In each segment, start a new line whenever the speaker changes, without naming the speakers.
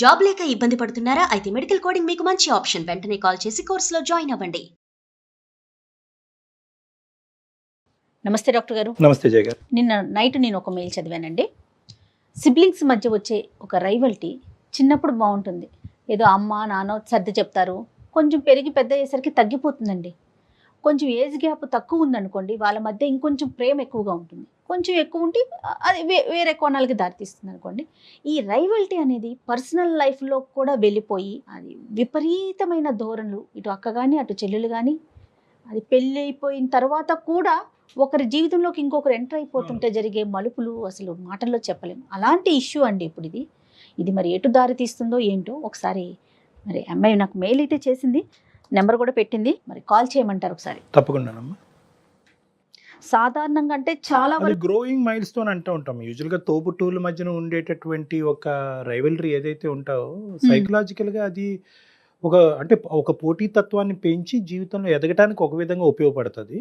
Job లేక ఇబ్బంది పడుతున్నారా? అయితే మెడికల్ కోడింగ్ మీకు మంచి ఆప్షన్. వెంటనే కాల్ చేసి కోర్సులో జాయిన్ అవ్వండి.
నమస్తే డాక్టర్ గారు.
నమస్తే జయ గారు.
నిన్న నైట్ నేను ఒక మెయిల్ చదివానండి. సిబ్లింగ్స్ మధ్య వచ్చే ఒక రైవల్టీ చిన్నప్పుడు బాగుంటుంది, ఏదో అమ్మ నాన్న సర్ది చెప్తారు, కొంచెం పెరిగి పెద్ద అయ్యేసరికి తగ్గిపోతుందండి. కొంచెం ఏజ్ గ్యాప్ తక్కువ ఉందనుకోండి, వాళ్ళ మధ్య ఇంకొంచెం ప్రేమ ఎక్కువగా ఉంటుంది. కొంచెం ఎక్కువ ఉంటే అది వేరే కోణాలకి దారితీస్తుంది అనుకోండి. ఈ రైవల్టీ అనేది పర్సనల్ లైఫ్లో కూడా వెళ్ళిపోయి అది విపరీతమైన ధోరణులు, ఇటు అక్క కానీ అటు చెల్లెలు కానీ, అది పెళ్ళి అయిపోయిన తర్వాత కూడా ఒకరి జీవితంలోకి ఇంకొకరు ఎంటర్ అయిపోతుంటే జరిగే మలుపులు అసలు మాటల్లో చెప్పలేము. అలాంటి ఇష్యూ అండి ఇప్పుడు ఇది మరి ఎటు దారి తీస్తుందో ఏంటో. ఒకసారి మరి అమ్మాయి నాకు మెయిల్ అయితే చేసింది, నెంబర్ కూడా పెట్టింది, మరి కాల్ చేయమంటారు ఒకసారి?
తప్పకుండానమ్మా.
సాధారణంగా అంటే చాలా
గ్రోయింగ్ మైల్ స్టోన్ అంటూ ఉంటాం. యూజువల్గా తోబుట్టువుల మధ్యన ఉండేటటువంటి ఒక రైవలరీ ఏదైతే ఉంటావో సైకలాజికల్గా అది ఒక పోటీతత్వాన్ని పెంచి జీవితంలో ఎదగటానికి ఒక విధంగా ఉపయోగపడుతుంది.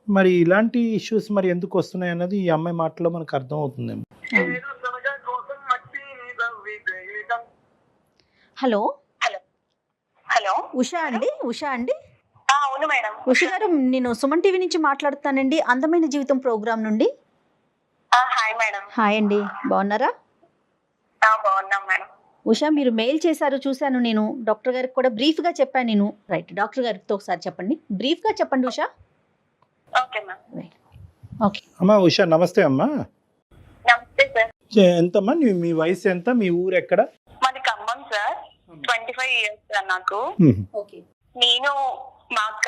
మరి ఇలాంటి ఇష్యూస్ మరి ఎందుకు వస్తున్నాయి అన్నది ఈ అమ్మాయి మాటలో మనకు అర్థం అవుతుందేమో.
హలో
హలో
ఉషా అండి.
అవును మేడం.
ఉషా గారు, నేను సుమన్ టీవీ నుంచి మాట్లాడుతానండి, అందమైన జీవితం ప్రోగ్రామ్ నుండి.
Hi madam.
హాయ్ అండి, బాగున్నారా?
బాగున్నాం మేడం.
ఉషా, మీరు మెయిల్ చేశారు, చూశాను. నేను డాక్టర్ గారికి కూడా బ్రీఫ్గా చెప్పాను. నేను రైట్, డాక్టర్ గారితో ఒకసారి చెప్పండి, బ్రీఫ్గా చెప్పండి ఉషా.
Okay ma'am.
ఓకే
అమ్మా ఉషా, నమస్తే అమ్మా.
నమస్తే సార్.
ఎంతమ్మా మీ వయసు ఎంత? మీ ఊరు ఎక్కడ?
మాది ఖమ్మం సార్. 25 years సార్ నాకు.
ఓకే.
నేను మా అక్క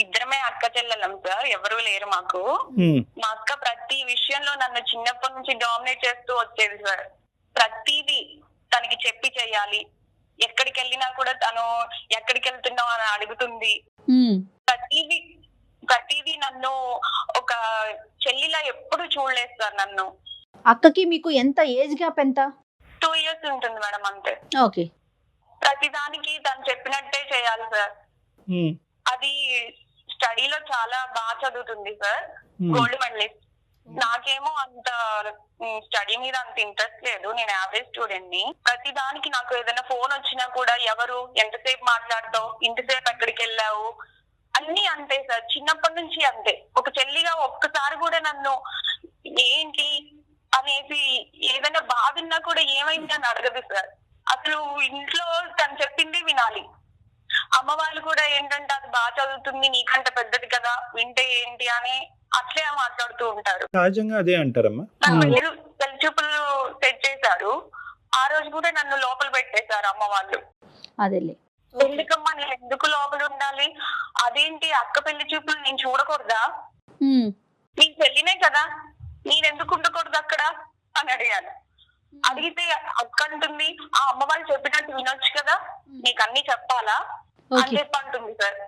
ఇద్దరమే అక్క చెల్లెలం సార్, ఎవరు లేరు మాకు. మా అక్క ప్రతి విషయంలో నన్ను చిన్నప్పటి నుంచి డామినేట్ చేస్తూ వచ్చేది సార్. ప్రతిదీ తనకి చెప్పి చెయ్యాలి. ఎక్కడికి వెళ్ళినా కూడా తను ఎక్కడికి వెళ్తున్నావు అని అడుగుతుంది. ప్రతిదీ నన్ను ఒక చెల్లిలా ఎప్పుడు చూడలేదు సార్ నన్ను.
అక్కకి మీకు ఎంత ఏజ్ గ్యాప్? ఎంత?
2 years ఉంటుంది మేడం, అంతే.
ఓకే.
ప్రతిదానికి తను చెప్పినట్టే చేయాలి సార్. అది స్టడీలో చాలా బాగా చదువుతుంది సార్, గోల్డ్ మెడలిస్ట్. నాకేమో అంత స్టడీ మీద అంత ఇంట్రెస్ట్ లేదు, నేను యావరేజ్ స్టూడెంట్ ని. ప్రతి దానికి నాకు ఏదైనా ఫోన్ వచ్చినా కూడా ఎవరు, ఎంతసేపు మాట్లాడతావు, ఇంతసేపు ఎక్కడికి వెళ్ళావు, అన్ని అంతే సార్. చిన్నప్పటి నుంచి అంతే. ఒక చెల్లిగా ఒక్కసారి కూడా నన్ను ఏంటి అనేసి ఏదైనా బాధ ఉన్నా కూడా ఏమైంది అని అడగదు సార్. అసలు ఇంట్లో తను చెప్పింది వినాలి. అమ్మ వాళ్ళు కూడా ఏంటంటే అది బాగా చదువుతుంది, నీకంటే పెద్దది కదా, వింటే ఏంటి అని అట్లే మాట్లాడుతూ ఉంటారు.
సహజంగా అదే అంటారమ్మా.
పెళ్లి చూపులు సెట్ చేశారు, ఆ రోజు కూడా నన్ను లోపల పెట్టేశారు అమ్మ వాళ్ళు.
అదేలే.
ఎందుకమ్మా నేను ఎందుకు లోపల ఉండాలి, అదేంటి అక్క పెళ్లి చూపులు నేను చూడకూడదా, నీ చెల్లినే కదా, నేనెందుకు ఉండకూడదు అక్కడ అని అడిగాను. అడిగితే అక్క అంటుంది, ఆ అమ్మ వాళ్ళు చెప్పినట్టు వినొచ్చు కదా, నీకు అన్ని చెప్పాలా అని చెప్పి అంటుంది సార్.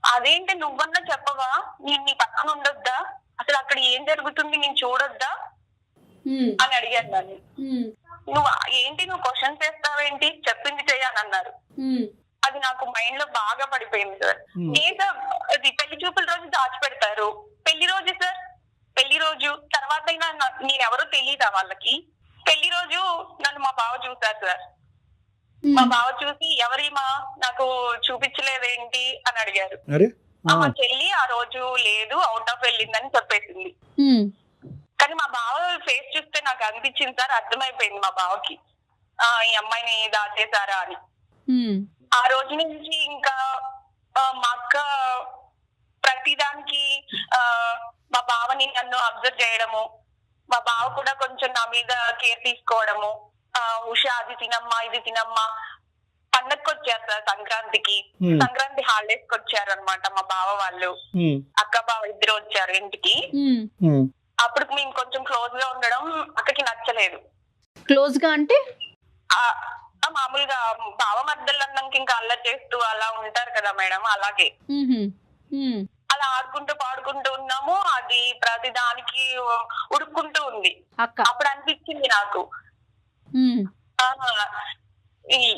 అదేంటి నువ్వన్నా చెప్పవా, నేను నీ పక్కన ఉండొద్దా, అసలు అక్కడ ఏం జరుగుతుంది నేను చూడొద్దా అని అడిగాను దాన్ని. నువ్వు క్వశ్చన్స్ చేస్తావేంటి, చెప్పింది చెయ్యాలన్నారు. అది నాకు మైండ్ లో బాగా పడిపోయింది సార్. ఏదో అది పెళ్లి చూపుల రోజు దాచిపెడతారు, పెళ్లి రోజు సార్, పెళ్లి రోజు తర్వాత అయినా నేనెవరో తెలియదా వాళ్ళకి. పెళ్లి రోజు నన్ను మా బావ చూసారు సార్. మా బావ చూసి ఎవరిమా నాకు చూపించలేదేంటి అని అడిగారు. మా చెల్లి ఆ రోజు లేదు, అవుట్ ఆఫ్ వెళ్ళిందని చెప్పేసింది. కానీ మా బావ ఫేస్ చూస్తే నాకు అనిపించింది సార్, అర్థమైపోయింది మా బావకి ఈ అమ్మాయిని దాచేశారా అని. ఆ రోజు నుంచి ఇంకా మా అక్క ప్రతిదానికి మా బావని నన్ను అబ్జర్వ్ చేయడము, మా బావ కూడా కొంచెం నా మీద కేర్ తీసుకోవడము. ఉషా అది తినమ్మా, ఇది తినమ్మా. పండగకి వచ్చారు సార్ సంక్రాంతికి, సంక్రాంతి హాలిడేస్ కి వచ్చారు అనమాట మా బావ వాళ్ళు. అక్క బావ ఇద్దరు వచ్చారు ఇంటికి. అప్పుడు మేము కొంచెం క్లోజ్ గా ఉండడం అక్కకి నచ్చలేదు.
క్లోజ్ గా అంటే
మామూలుగా బావ మధ్యలో అన్నాక ఇంకా అల్లరి చేస్తూ అలా ఉంటారు కదా మేడం, అలాగే అలా ఆడుకుంటూ పాడుకుంటూ ఉన్నాము. అది ప్రతి దానికి ఉడుక్కుంటూ ఉంది. అప్పుడు అనిపించింది నాకు,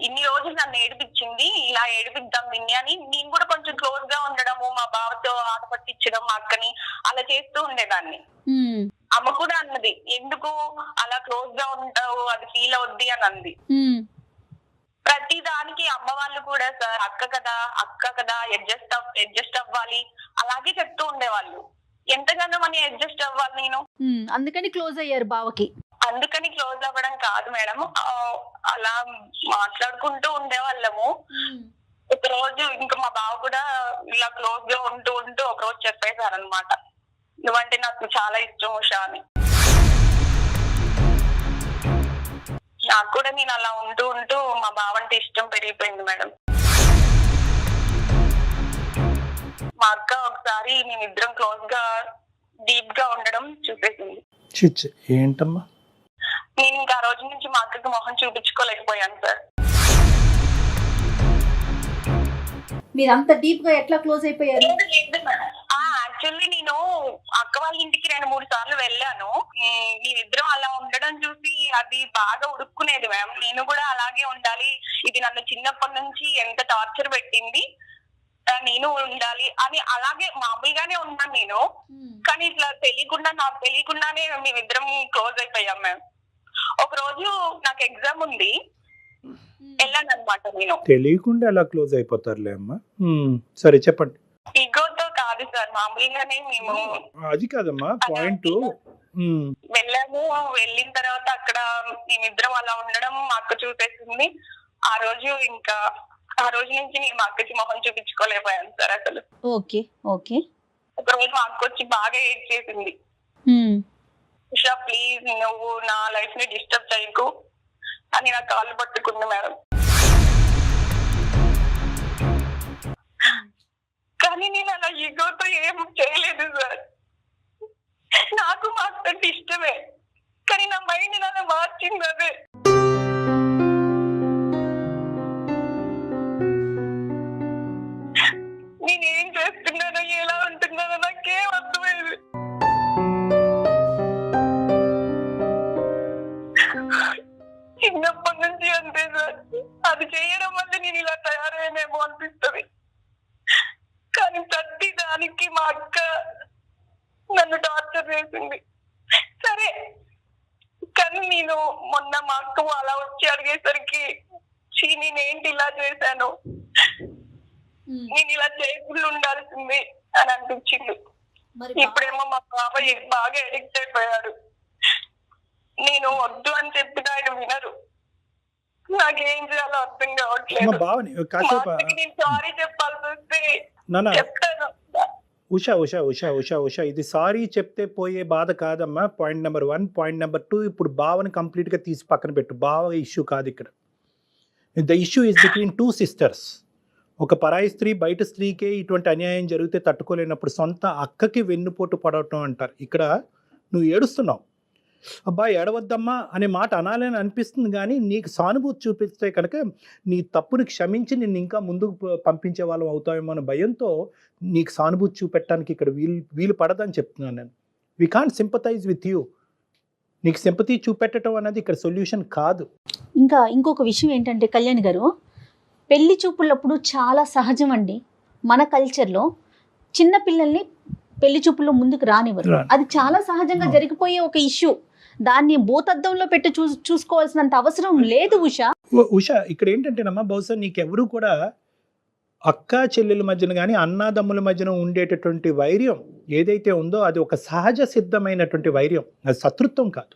ఇన్ని రోజులు నన్ను ఏడిపించింది, ఇలా ఏడిపిద్దాం దీన్ని అని. నేను కూడా కొంచెం క్లోజ్ గా ఉండడము, మా బావతో ఆట పట్టించడం మా అక్కని అలా చేస్తూ ఉండేదాన్ని. అమ్మ కూడా అన్నది, ఎందుకు అలా క్లోజ్ గా ఉంటావు, అది ఫీల్ అవుద్ది అని అంది. ప్రతి దానికి అమ్మ వాళ్ళు కూడా సార్ అక్క కదా అడ్జస్ట్ అవ్వాలి అలాగే చెప్తూ ఉండేవాళ్ళు. ఎంతగానో మనం అడ్జస్ట్ అవ్వాలి నేను.
అందుకని క్లోజ్ అయ్యారు బావకి.
అందుకని క్లోజ్ అవ్వడం కాదు మేడం, అలా మాట్లాడుకుంటూ ఉండేవాళ్ళము. ఒక రోజు ఇంకా మా బావ కూడా ఇలా క్లోజ్ గా ఉంటూ ఒక రోజు చెప్పేశారనమాట, నువ్వంటే నాకు చాలా ఇష్టం ఉషా అని. నాకు కూడా నేను అలా ఉంటూ మా బావ అంటే ఇష్టం పెరిగిపోయింది మేడం. మా అక్క ఒకసారి మేమిద్దరం క్లోజ్ గా డీప్ గా ఉండడం చూసేసింది.
ఏంటమ్మా?
నేను ఇంకా ఆ రోజు నుంచి మా అక్కకి మొహం చూపించుకోలేకపోయాను సార్.
మీరు అంత డీప్ గా ఎట్లా క్లోజ్ అయిపోయారు?
యాక్చువల్లీ నేను అక్క వాళ్ళ ఇంటికి 2-3 సార్లు వెళ్ళాను. మేమిద్దరం అలా ఉండడం చూసి అది బాగా ఉడుక్కునేది మ్యామ్. నేను కూడా అలాగే ఉండాలి, ఇది నన్ను చిన్నప్పటి నుంచి ఎంత టార్చర్ పెట్టింది, నేను ఉండాలి అని అలాగే మామూలుగానే ఉన్నాను నేను. కానీ ఇట్లా నాకు తెలియకుండానే మేమిద్దరం క్లోజ్ అయిపోయాం మ్యామ్. ఒక రోజు నాకు ఎగ్జామ్ ఉంది, వెళ్ళాను అనమాట. నేను
తెలియకుండా ఎలా క్లోజ్ అయిపోతారులే అమ్మా. సరే చెప్పండి.
ఈగోతో కాదు సార్, మామూలుగానే మేము.
అది కాదమ్మా పాయింట్.
వెళ్ళాము, వెళ్ళిన తర్వాత అక్కడ మేమిద్దరం అలా ఉండడం మా అక్క చూసేసింది. ఆ రోజు నుంచి నేను మా అక్కకి మొహం చూపించుకోలేకపోయాను సార్ అసలు.
ఓకే.
ఒక రోజు మా అక్క వచ్చి బాగా ఏడ్ చేసింది, ఉషా ప్లీజ్ నువ్వు నా లైఫ్ ని డిస్టర్బ్ చేయకు అని నా కాళ్ళు పట్టుకుంది మేడం. కానీ నేను అలా ఈగోతో ఏం చేయలేదు సార్. నాకు మా అక్క ఇష్టమే, కానీ నా మైండ్ అలా మార్చింది అదే. నేనేం చేస్తున్నానో ఎలా ఉంటున్నానో నాకేం అర్థమైంది. చిన్నప్పటి నుంచి అంతే సార్, అది చేయడం వల్ల నేను ఇలా తయారయ్యేమో అనిపిస్తుంది. కానీ ప్రతి దానికి మా అక్క నన్ను టార్చర్ చేసింది. సరే కానీ నేను మొన్న మా అక్క అలా వచ్చి అడిగేసరికి నేనేంటి ఇలా చేశాను, నేను ఇలా చేయకుండా ఉండాల్సింది అని అనిపించింది. ఇప్పుడేమో మా బాబాయ్ బాగా అడిక్ట్ అయిపోయాడు. నేను వద్దు అని చెప్పిన ఆయన వినరు. నాకేం చేయాలో అర్థం కావట్లేదు. నేను సారీ చెప్పాల్సి వస్తే చెప్తాను.
ఉషా ఇది సారీ చెప్తే పోయే బాధ కాదమ్మా. Point number 1. పాయింట్ నెంబర్ 2, ఇప్పుడు బావని కంప్లీట్గా తీసి పక్కన పెట్టు. బావ ఇష్యూ కాదు ఇక్కడ. The issue is between 2 sisters. ఒక పరాయి స్త్రీ బయట స్త్రీకే ఇటువంటి అన్యాయం జరిగితే తట్టుకోలేనప్పుడు సొంత అక్కకి వెన్నుపోటు పడటం అంటారు. ఇక్కడ నువ్వు ఏడుస్తున్నావు, అబ్బాయి ఏడవద్దమ్మా అనే మాట అనాలని అనిపిస్తుంది, కానీ నీకు సానుభూతి చూపిస్తే కనుక నీ తప్పుని క్షమించి నిన్ను ఇంకా ముందుకు పంపించే వాళ్ళం అవుతామేమో అనే భయంతో నీకు సానుభూతి చూపెట్టడానికి ఇక్కడ వీలు పడదని చెప్తున్నాను నేను. We can't sympathise with you. నీకు సింపతి చూపెట్టడం అనేది ఇక్కడ సొల్యూషన్ కాదు.
ఇంకా ఇంకొక విషయం ఏంటంటే కళ్యాణ్ గారు, పెళ్లి చూపులప్పుడు చాలా సహజం అండి మన కల్చర్లో చిన్న పిల్లల్ని పెళ్లి చూపుల్లో ముందుకు రానివ్వరు. అది చాలా సహజంగా జరిగిపోయే ఒక ఇష్యూ. దాన్ని భూతద్దంలో పెట్టి చూసుకోవాల్సినంత అవసరం లేదు ఉషా.
ఇక్కడ ఏంటంటేనమ్మా, బహుశా నీకెవరు కూడా అక్క చెల్లెల మధ్యన కానీ అన్నాదమ్ముల మధ్యన ఉండేటటువంటి వైర్యం ఏదైతే ఉందో అది ఒక సహజ సిద్ధమైనటువంటి వైర్యం, అది శత్రుత్వం కాదు.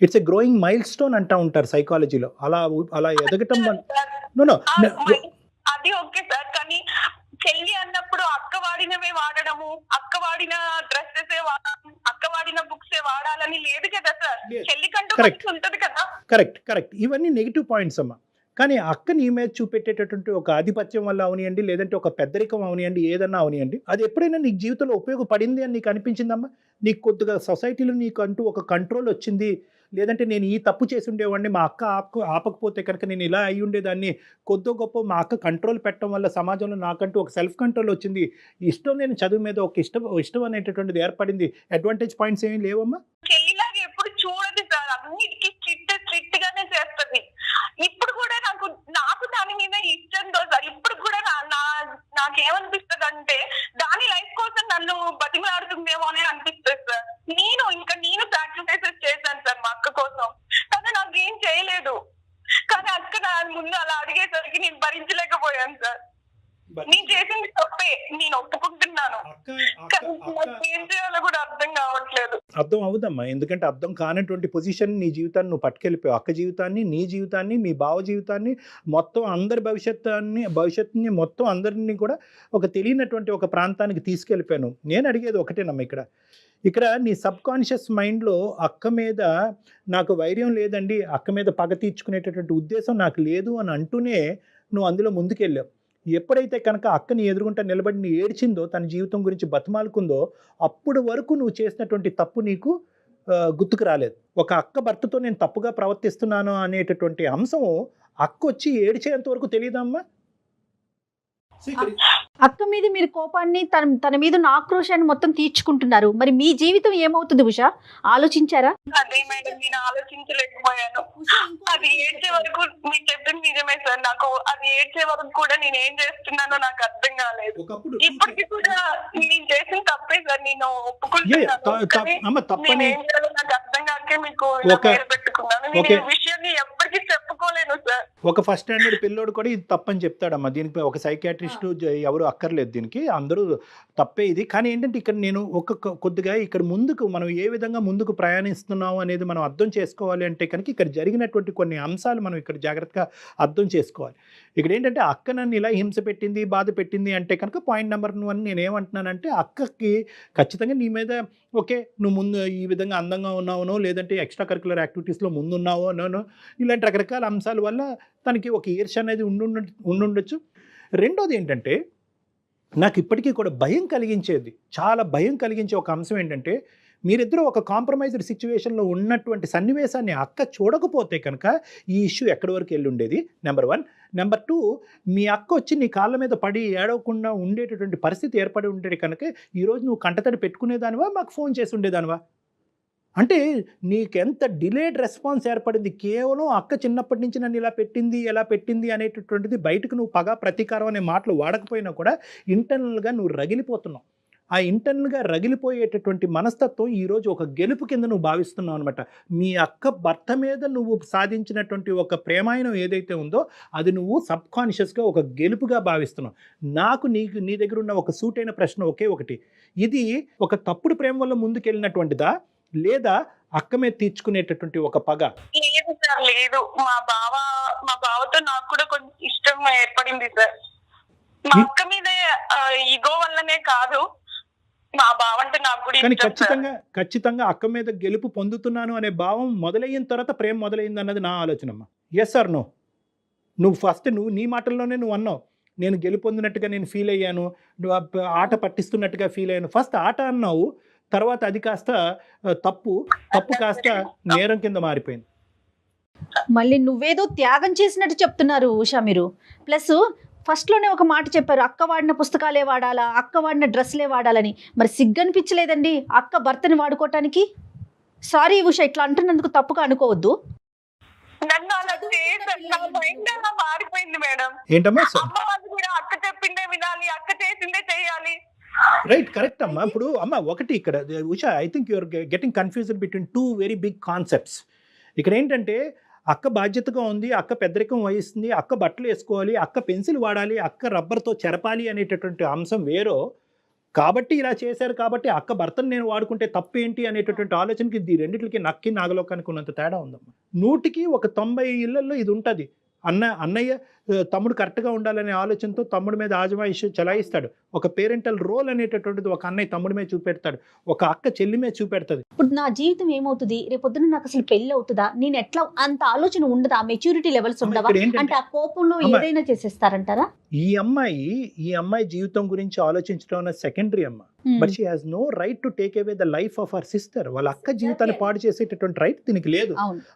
It's a growing mile stone అంటూ ఉంటారు సైకాలజీలో. అలా ఎదగటం
అది ఓకే సార్, కానీ చెల్లి అన్నప్పుడు అక్క వాడినవే వాడడము, అక్క వాడిన డ్రెస్సెస్ అక్క వాడిన బుక్స్ వాడాలని లేదు కదా సార్. చెల్లికంటూ ఉంటది కదా.
కరెక్ట్. ఇవన్నీ నెగిటివ్ పాయింట్స్ అమ్మా. కానీ అక్క నీ మీద చూపెట్టేటటువంటి ఒక ఆధిపత్యం వల్ల అవనియండి, లేదంటే ఒక పెద్దరికం అవనియండి, ఏదన్నా అవనియండి, అది ఎప్పుడైనా నీకు జీవితంలో ఉపయోగపడింది అని నీకు అనిపించిందమ్మా? నీకు కొద్దిగా సొసైటీలో నీకు అంటూ ఒక కంట్రోల్ వచ్చింది, లేదంటే నేను ఈ తప్పు చేసి ఉండేవాడిని, మా అక్క ఆపకపోతే కనుక నేను ఇలా అయ్యి ఉండేదాన్ని, కొద్దో గొప్ప మా అక్క కంట్రోల్ పెట్టడం వల్ల సమాజంలో నాకంటూ ఒక సెల్ఫ్ కంట్రోల్ వచ్చింది, ఇష్టం నేను చదువు మీద ఒక ఇష్టం అనేటటువంటిది ఏర్పడింది, అడ్వాంటేజ్ పాయింట్స్ ఏమీ లేవమ్మా?
చెల్లిలాగా ఎప్పుడు చూడదు సార్, అన్నిటికీ స్ట్రిక్ట్ గానే చేస్తుంది. ఇప్పుడు కూడా నాకు దాని మీద ఇష్టంతో సార్ ఇప్పుడు కూడా నాకేమనిపిస్తుంది అంటే దాని లైఫ్ కోసం నన్ను బతిమలాడుతుందేమో అని అనిపిస్తుంది సార్. నేను ఇంకా ముందు అలా అడిగేసరికి నేను భరించలేకపోయాను సార్. నేను చేసింది తప్పే, నేను ఒప్పుకుంటున్నాను, కానీ నాకు ఏం చేయాలో కూడా అర్థం కావట్లేదు.
అర్థం అవుదమ్మా, ఎందుకంటే అర్థం కానటువంటి పొజిషన్ నీ జీవితాన్ని నువ్వు పట్టుకెళ్ళిపోయావు. అక్క జీవితాన్ని, నీ జీవితాన్ని, మీ బావ జీవితాన్ని, మొత్తం అందరి భవిష్యత్తుని మొత్తం అందరినీ కూడా ఒక తెలియనటువంటి ఒక ప్రాంతానికి తీసుకెళ్ళిపోయాను. నేను అడిగేది ఒకటేనమ్మా, ఇక్కడ నీ సబ్ కాన్షియస్ మైండ్లో అక్క మీద నాకు వైర్యం లేదండి, అక్క మీద పగ తీర్చుకునేటటువంటి ఉద్దేశం నాకు లేదు అని అంటూనే నువ్వు అందులో ముందుకెళ్ళావు. ఎప్పుడైతే కనుక అక్కని ఎదురుగుంటా నిలబడి నీ ఏడ్చిందో, తన జీవితం గురించి బతిమాలుకుందో, అప్పుడు వరకు నువ్వు చేసినటువంటి తప్పు నీకు గుర్తుకు రాలేదు. ఒక అక్క భర్తతో నేను తప్పుగా ప్రవర్తిస్తున్నాను అనేటటువంటి అంశం అక్క వచ్చి ఏడ్చేంత వరకు తెలియదమ్మా.
అక్క మీద మీరు కోపాన్ని, తన మీద ఉన్న ఆక్రోశాన్ని మొత్తం తీర్చుకుంటున్నారు. మరి మీ జీవితం ఏమవుతుంది ఉషా, ఆలోచించారా?
అదే మేడం, నేను ఆలోచించలేకపోయాను. అది ఏడ్చే వరకు మీరు చెప్పింది నిజమే సార్. నాకు అది ఏడ్చే వరకు కూడా నేను ఏం చేస్తున్నానో నాకు అర్థం కాలేదు. ఇప్పటికి కూడా నేను చేసిన తప్పే సార్, నేను ఒప్పుకుంటున్నాను. నేను ఏం చేయాలో నాకు అర్థం కాకే మీకు పేరు పెట్టుకున్నాను. నేను ఈ విషయాన్ని ఎప్పటికీ చెప్పుకోలేను సార్.
ఒక ఫస్ట్ స్టాండర్డ్ పిల్లోడు కూడా ఇది తప్పని చెప్తాడమ్మా. దీనికి ఒక సైకాట్రిస్ట్ ఎవరు అక్కర్లేదు, దీనికి అందరూ తప్పే ఇది. కానీ ఏంటంటే ఇక్కడ నేను కొద్దిగా ఇక్కడ ముందుకు మనం ఏ విధంగా ముందుకు ప్రయాణిస్తున్నాము అనేది మనం అర్థం చేసుకోవాలి అంటే కనుక ఇక్కడ జరిగినటువంటి కొన్ని అంశాలు మనం ఇక్కడ జాగ్రత్తగా అర్థం చేసుకోవాలి. ఇక్కడ ఏంటంటే అక్క నన్ను ఇలా హింస పెట్టింది, బాధ పెట్టింది అంటే కనుక పాయింట్ నెంబర్ 1 నేనేమంటున్నానంటే, అక్కకి ఖచ్చితంగా నీ మీద ఓకే, నువ్వు ముందు ఈ విధంగా అందంగా ఉన్నావునో, లేదంటే ఎక్స్ట్రా కరికులర్ యాక్టివిటీస్లో ముందున్నావో నోనో, ఇలాంటి రకరకాల అంశాల వల్ల తనకి ఒక ఈర్ష్య అనేది ఉండుండొచ్చు. రెండోది ఏంటంటే, నాకు ఇప్పటికీ కూడా భయం కలిగించేది, చాలా భయం కలిగించే ఒక అంశం ఏంటంటే, మీరిద్దరూ ఒక కాంప్రమైజ్డ్ సిచ్యువేషన్లో ఉన్నటువంటి సన్నివేశాన్ని అక్క చూడకపోతే కనుక ఈ ఇష్యూ ఎక్కడి వరకు వెళ్ళి ఉండేది, నెంబర్ 1. నెంబర్ 2, మీ అక్క వచ్చి నీ కాళ్ళ మీద పడి ఏడవకుండా ఉండేటటువంటి పరిస్థితి ఏర్పడి ఉండేది కనుక ఈరోజు నువ్వు కంటతడి పెట్టుకునేదానివా, మాకు ఫోన్ చేసి ఉండేదానివా? అంటే నీకెంత డిలేడ్ రెస్పాన్స్ ఏర్పడింది. కేవలం అక్క చిన్నప్పటి నుంచి నన్ను ఇలా పెట్టింది, ఎలా పెట్టింది అనేటటువంటిది బయటకు నువ్వు పగ, ప్రతీకారం అనే మాటలు వాడకపోయినా కూడా ఇంటర్నల్గా నువ్వు రగిలిపోతున్నావు. ఆ ఇంటర్నల్గా రగిలిపోయేటటువంటి మనస్తత్వం ఈరోజు ఒక గెలుపు కింద నువ్వు భావిస్తున్నావు అనమాట. మీ అక్క భర్త మీద నువ్వు సాధించినటువంటి ఒక ప్రేమాయణం ఏదైతే ఉందో అది నువ్వు సబ్కాన్షియస్గా ఒక గెలుపుగా భావిస్తున్నావు. నాకు నీ దగ్గర ఉన్న ఒక సూటైన ప్రశ్న ఒకే ఒకటి, ఇది ఒక తప్పుడు ప్రేమ వల్ల ముందుకెళ్ళినటువంటిదా, లేదా అక్క మీద తీర్చుకునేటటువంటి ఒక పగ?
లేదు సార్, లేదు. మా బావతో నాకు కూడా కొంచెం ఇష్టం ఏర్పడింది సార్. మా అక్క మీద ఈగో వల్లనే కాదు, మా బావ అంటే నాకు కూడా
కానీ
ఇష్టం.
ఖచ్చితంగా అక్క మీద గెలుపు పొందుతున్నాను అనే భావం మొదలైన తర్వాత ప్రేమ మొదలైంది అన్నది నా ఆలోచనమ్మా. Yes or no? నువ్వు ఫస్ట్ నీ మాటల్లోనే నువ్వు అన్నావు, నేను గెలుపొందినట్టుగా నేను ఫీల్ అయ్యాను, నువ్వు ఆట పట్టిస్తున్నట్టుగా ఫీల్ అయ్యాను. ఫస్ట్ ఆట అన్నావు, తర్వాత అది కాస్త తప్పు కాస్త నేరం కింద మారిపోయింది.
మళ్ళీ నువ్వేదో త్యాగం చేసినట్టు చెప్తున్నారు ఉషా మీరు. ప్లస్ ఫస్ట్లోనే ఒక మాట చెప్పారు, అక్క వాడిన పుస్తకాలే వాడాలా, అక్క వాడిన డ్రెస్లే వాడాలని. మరి సిగ్గనిపించలేదండి అక్క భర్తని వాడుకోవటానికి? సారీ ఉషా, ఇట్లా అంటున్నందుకు తప్పుగా అనుకోవద్దు.
నన్ను అలా చేశారు, నా మైండ్ అలా మారిపోయింది మేడం.
ఏంటమ్మా?
అమ్మ వాళ్ళు కూడా అక్క చెప్పిందే వినాలి, అక్క చేసిందే చేయాలి.
రైట్, కరెక్ట్ అమ్మా. ఇప్పుడు అమ్మ ఒకటి ఇక్కడ Usha, I think you're getting confused between 2 very big concepts. ఇక్కడ ఏంటంటే అక్క బాధ్యతగా ఉంది, అక్క పెద్దరికం వహిస్తుంది, అక్క బట్టలు వేసుకోవాలి, అక్క పెన్సిల్ వాడాలి, అక్క రబ్బర్తో చెరపాలి అనేటటువంటి అంశం వేరో, కాబట్టి ఇలా చేశారు కాబట్టి అక్క భర్తను నేను వాడుకుంటే తప్పేంటి అనేటటువంటి ఆలోచనకి ఈ రెండింటికి నక్కి నాగలోకానికి ఉన్నంత తేడా ఉందమ్మా. 100కి 90 ఇళ్లలో ఇది ఉంటుంది. అన్నయ్య తమ్ముడు కరెక్ట్గా ఉండాలనే ఆలోచనతో తమ్ముడి మీద ఆజమాయిషి చలాయిస్తాడు. ఒక పేరెంటల్ రోల్ అనేటటువంటిది ఒక అన్నయ్య తమ్ముడి మీద చూపెడతాడు, ఒక అక్క చెల్లి మీద చూపెడతాది.
ఇప్పుడు నా జీవితం ఏమవుతుంది, రేపొద్దున నాకు అసలు పెళ్ళి అవుతుందా, నేను ఎట్లా, అంత ఆలోచన ఉండదా, మెచ్యూరిటీ లెవెల్స్ ఉండవా? అంటే ఆ కోపంలో ఏదైనా చేసేస్తారంటారా?
ఈ అమ్మాయి జీవితం గురించి ఆలోచించడం సెకండరీ అమ్మ. But she has no right to take away the life of our sister. వాళ్ళ అక్క జీవితాన్ని పాడు చేసేటటువంటి రైట్ దీనికి లేదు.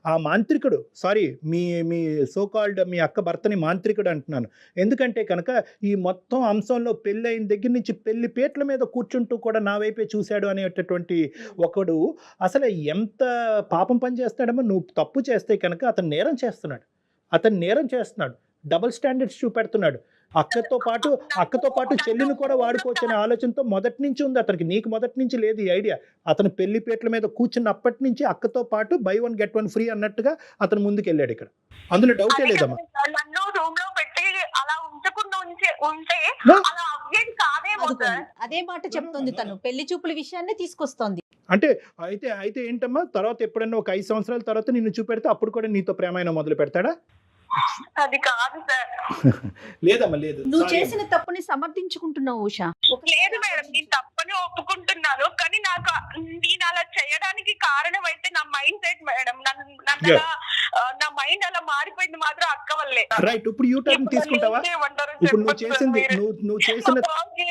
ఆ మాంత్రికుడు, సారీ మీ సో కాల్డ్ మీ అక్క భర్తని మాంత్రికుడు అంటున్నాను, ఎందుకంటే కనుక ఈ మొత్తం అంశంలో పెళ్ళైన దగ్గర నుంచి పెళ్లి పేట్ల మీద కూర్చుంటూ కూడా నా వైపే చూశాడు అనేటటువంటి ఒకడు అసలు ఎంత పాపం పని చేస్తాడమ్మా. నువ్వు తప్పు చేస్తే కనుక అతను నేరం చేస్తున్నాడు, డబుల్ స్టాండర్డ్స్ చూపెడుతున్నాడు. అక్కతో పాటు చెల్లిని కూడా వాడుకోవచ్చు అనే ఆలోచనతో మొదటి నుంచి ఉంది అతనికి. నీకు మొదటి నుంచి లేదు ఈ ఐడియా. అతను పెళ్లిపేట్ల మీద కూర్చున్నప్పటి నుంచి అక్కతో పాటు బై 1 get 1 ఫ్రీ అన్నట్టుగా అతను ముందుకు వెళ్ళాడు. ఇక్కడ అందులో డౌటే లేదమ్మా.
నన్ను ఉంటే
No.
అలా అవ్వేది కాదేమో సార్.
అదే మాట చెప్తుంది తను, పెళ్లి చూపుల విషయాన్ని తీసుకొస్తోంది.
అంటే అయితే ఏంటమ్మా, తర్వాత ఎప్పుడన్నా ఒక 5 సంవత్సరాల తర్వాత నిన్ను చూపెడితే అప్పుడు కూడా నీతో ప్రేమాయణం మొదలు పెడతాడా?
అది కాదు సార్.
లేదమ్మా, లేదు.
నువ్వు
Sorry
చేసిన తప్పుని సమర్థించుకుంటున్నావు ఉషా.
లేదు మేడం, నేను తప్పని ఒప్పుకుంటున్నాను, కానీ నాకు నేను అలా చేయడానికి కారణం అయితే నా మైండ్ సెట్ మేడం. నన్ను
Yeah.
నా మైండ్ అలా మారిపోయింది మాత్రం అక్క వల్లే.
రైట్. ఇప్పుడు యూ టర్న్ తీసుకుంటావా? ఇప్పుడు నువ్వు చేసింది నువ్వు చేసిన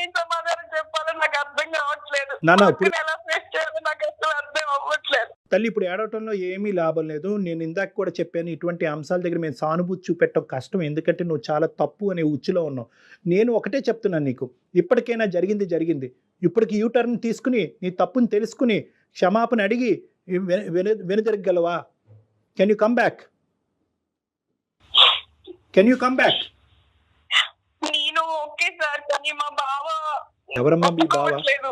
ఏం సమాధానం చెప్పాలో నాకు అర్థం కావట్లేదు.
నాన్న, ఇప్పుడు
ఎలా ఫేస్ చేయాలో నాకు అసలు అర్థం అవ్వట్లేదు.
తల్లి, ఇప్పుడు ఏడవటంలో ఏమీ లాభం లేదు. నేను ఇందాక కూడా చెప్పాను, ఇటువంటి అంశాల దగ్గర మేము సానుభూతి చూపెట్టడం కష్టం, ఎందుకంటే నువ్వు చాలా తప్పు అనే ఉచ్చులో ఉన్నావు. నేను ఒకటే చెప్తున్నాను నీకు, ఇప్పటికైనా జరిగింది. ఇప్పటికి యూ టర్న్ తీసుకుని నీ తప్పుని తెలుసుకుని క్షమాపణ అడిగి వెనుజరగలవా? Can you come back?
నేను ఓకే సార్, కానీ మా బావ
ఎవరమ్మా మీ బావ?
ఒప్పుకోవట్లేదు.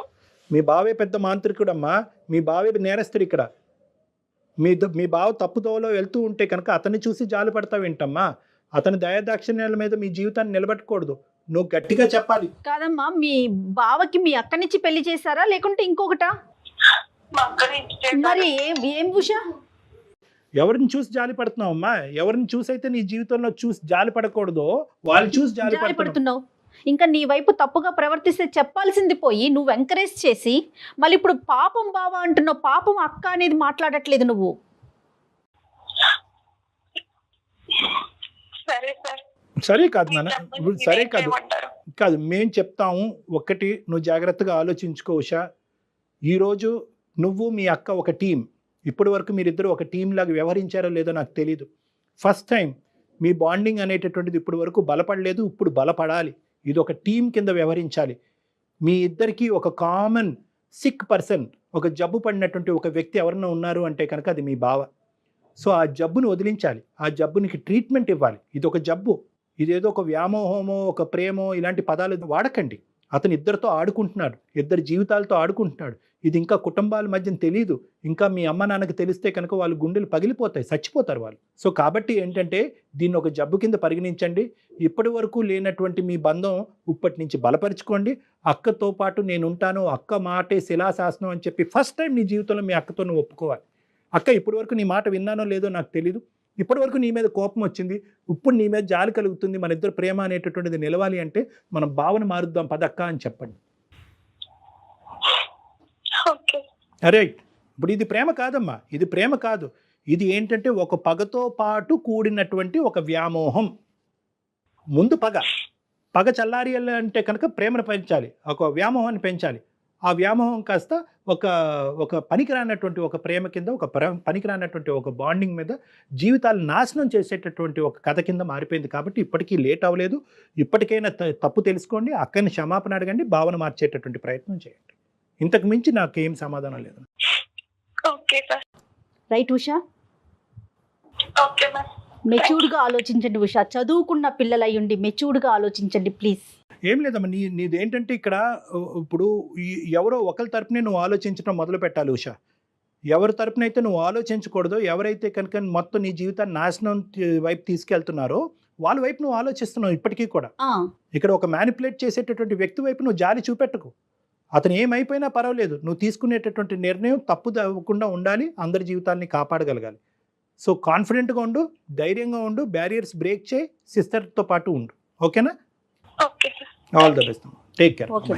మీ బావే పెద్ద మాంత్రికుడమ్మా. మీ బావే నేరస్తుడు ఇక్కడ. మీ బావ తప్పుదోవలో వెళ్తూ ఉంటే కనుక అతన్ని చూసి జాలి పడతావేంటమ్మా? అతని దయాదాక్షిణ్యాల మీద మీ జీవితాన్ని నిలబెట్టకూడదు. నువ్వు గట్టిగా చెప్పాలి.
కాదమ్మా, మీ బావకి మీ అక్కనిచ్చి పెళ్లి చేశారా లేకుంటే ఇంకొకటా?
మా అక్కని ఇచ్చేసారు.
మరి ఏం ఉషా?
ఎవరిని చూసి జాలి పడుతున్నావమ్మా? ఎవరిని చూసి అయితే నీ జీవితంలో చూసి జాలి పడకూడదో వాళ్ళు చూసి జాలి పడుతున్నావు.
పడుతున్నావు. ఇంకా నీ వైపు తప్పుగా ప్రవర్తిస్తే చెప్పాల్సింది పోయి నువ్వు ఎంకరేజ్ చేసి మళ్ళీ ఇప్పుడు పాపం బావ అంటున్నావు. పాపం అక్క అనేది మాట్లాడట్లేదు నువ్వు.
సరే సార్.
సరే కాదు నాన్న, ఇప్పుడు సరే కాదు
ఏమంటారు?
కాదు మేము చెప్తాము. ఒక్కటి నువ్వు జాగ్రత్తగా ఆలోచించుకో ఉషా. ఈరోజు నువ్వు మీ అక్క ఒక టీం. ఇప్పటి వరకు మీరిద్దరు ఒక టీం లాగా వ్యవహరించారో లేదో నాకు తెలీదు. ఫస్ట్ టైం మీ బాండింగ్ అనేటటువంటిది ఇప్పటి వరకు బలపడలేదు, ఇప్పుడు బలపడాలి. ఇది ఒక టీం కింద వ్యవహరించాలి. మీ ఇద్దరికి ఒక కామన్ సిక్ పర్సన్, ఒక జబ్బు పడినటువంటి ఒక వ్యక్తి ఎవరన్నా ఉన్నారు అంటే కనుక అది మీ బావ. సో ఆ జబ్బును వదిలించాలి, ఆ జబ్బునికి ట్రీట్మెంట్ ఇవ్వాలి. ఇది ఒక జబ్బు, ఇదేదో ఒక వ్యామోహమో ఒక ప్రేమో ఇలాంటి పదాలు వాడకండి. అతను ఇద్దరితో ఆడుకుంటున్నాడు, ఇద్దరి జీవితాలతో ఆడుకుంటున్నాడు. ఇది ఇంకా కుటుంబాల మధ్య తెలియదు. ఇంకా మీ అమ్మ నాన్నకి తెలిస్తే కనుక వాళ్ళు గుండెలు పగిలిపోతాయి, చచ్చిపోతారు వాళ్ళు. సో కాబట్టి ఏంటంటే దీన్ని ఒక జబ్బు కింద పరిగణించండి. ఇప్పటి వరకు లేనటువంటి మీ బంధం ఇప్పటి నుంచి బలపరుచుకోండి. అక్కతో పాటు నేను ఉంటాను, అక్క మాటే శిలాశాసనం అని చెప్పి ఫస్ట్ టైం నీ జీవితంలో మీ అక్కతో నువ్వు ఒప్పుకోవాలి. అక్క ఇప్పటి వరకు నీ మాట విన్నానో లేదో నాకు తెలీదు, ఇప్పటి వరకు నీ మీద కోపం వచ్చింది, ఇప్పుడు నీ మీద జాలి కలుగుతుంది, మన ఇద్దరు ప్రేమ అనేటటువంటిది నిలవాలి అంటే మనం భావన మారుద్దాం పదక్క అని చెప్పండి.
ఓకే.
అరే ఇప్పుడు ఇది ప్రేమ కాదమ్మా, ఇది ప్రేమ కాదు. ఇది ఏంటంటే ఒక పగతో పాటు కూడినటువంటి ఒక వ్యామోహం. ముందు పగ చల్లారియాలి అంటే కనుక ప్రేమను పెంచాలి, ఒక వ్యామోహాన్ని పెంచాలి. ఆ వ్యామోహం కాస్త ఒక పనికిరానటువంటి ఒక ప్రేమ కింద, ఒక పనికిరానటువంటి ఒక బాండింగ్ మీద జీవితాలు నాశనం చేసేటటువంటి ఒక కథ కింద మారిపోయింది. కాబట్టి ఇప్పటికీ లేట్ అవ్వలేదు. ఇప్పటికైనా తప్పు తెలుసుకోండి, అక్కని క్షమాపణ అడగండి, భావన మార్చేటటువంటి ప్రయత్నం చేయండి. ఇంతకు మించి నాకేం సమాధానం లేదు.
Okay sir.
Right Usha?
Okay ma'am.
మెచ్యూర్డ్గా ఆలోచించండి ఉషా. చదువుకున్న పిల్లలయ్యుండి మెచ్యూర్డ్గా ఆలోచించండి ప్లీజ్.
ఏం లేదమ్మా, నీదేంటంటే ఇక్కడ ఇప్పుడు ఎవరో ఒకరి తరపునే నువ్వు ఆలోచించడం మొదలు పెట్టాలి ఉషా. ఎవరి తరపునైతే నువ్వు ఆలోచించకూడదో, ఎవరైతే కనుక మొత్తం నీ జీవితాన్ని నాశనం వైపు తీసుకెళ్తున్నారో వాళ్ళ వైపు నువ్వు ఆలోచిస్తున్నావు ఇప్పటికీ కూడా. ఇక్కడ ఒక మ్యానిపులేట్ చేసేటటువంటి వ్యక్తి వైపు నువ్వు జాలి చూపెట్టకు. అతను ఏమైపోయినా పర్వాలేదు, నువ్వు తీసుకునేటటువంటి నిర్ణయం తప్పు అవ్వకుండా ఉండాలి, అందరి జీవితాన్ని కాపాడగలగాలి. సో కాన్ఫిడెంట్గా ఉండు, ధైర్యంగా ఉండు, బ్యారియర్స్ బ్రేక్ చేయి, సిస్టర్తో పాటు ఉండు. ఓకేనా?
Okay sir.
All the best. Take care.
Okay.